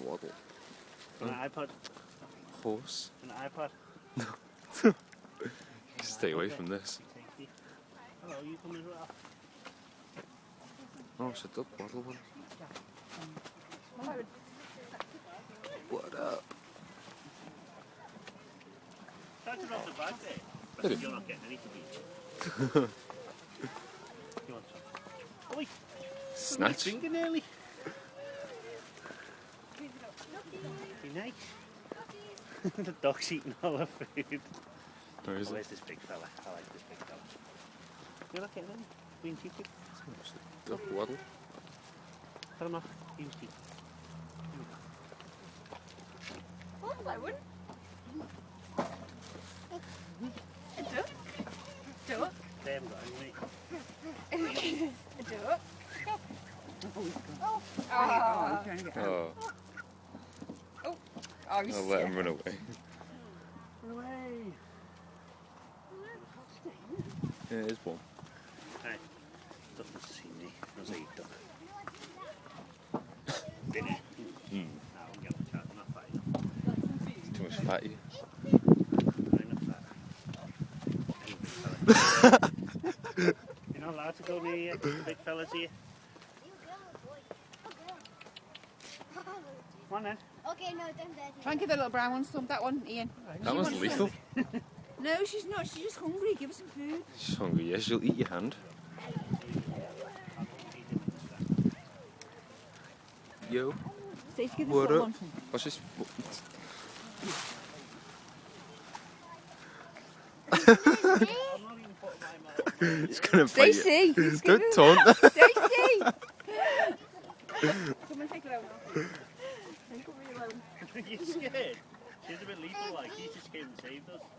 Waddle. An iPod. Horse. An iPod. Stay away from this. Thank you. Hello, you come as well. Oh, it's a duck waddle one. What up? Started off the bag there. But Did it? you're not getting any to beat. You want some? Oi! Snatch. Fingernaily. Be nice. The dog's eating all the food. Where is Where's it? this big fella? I like this big fella. You're not getting any? Green tea, too? It's a duck waddle. Tell him off. Green tea. Oh, I wouldn't. A duck? Duck? They haven't got any. A duck? Oh, Oh, trying to get out. Oh, oh, I'll let him run away. Run away. Yeah, it is one. Right. Duck must have seen me. Does he, duck? Dinner. Mm. No, I'm getting a chat. I'm not fighting. Too much fatty. I'm not fat. You're not allowed to go near the big fellas here. Come on then. Okay, no, don't dirty. Try and give the little brown one some. That one, Ian. That one's lethal. No, she's not. She's just hungry. Give her some food. She's hungry, yeah, she'll eat your hand. Yo, Stacey, give this what little up? one some. What's this? I'm not even putting my mouth. He's gonna bite you. Stacey! just give Don't her- taunt her. Stacey! Come and take it over. Take it alone. You're scared. She's a bit lethal like. He just came and saved us.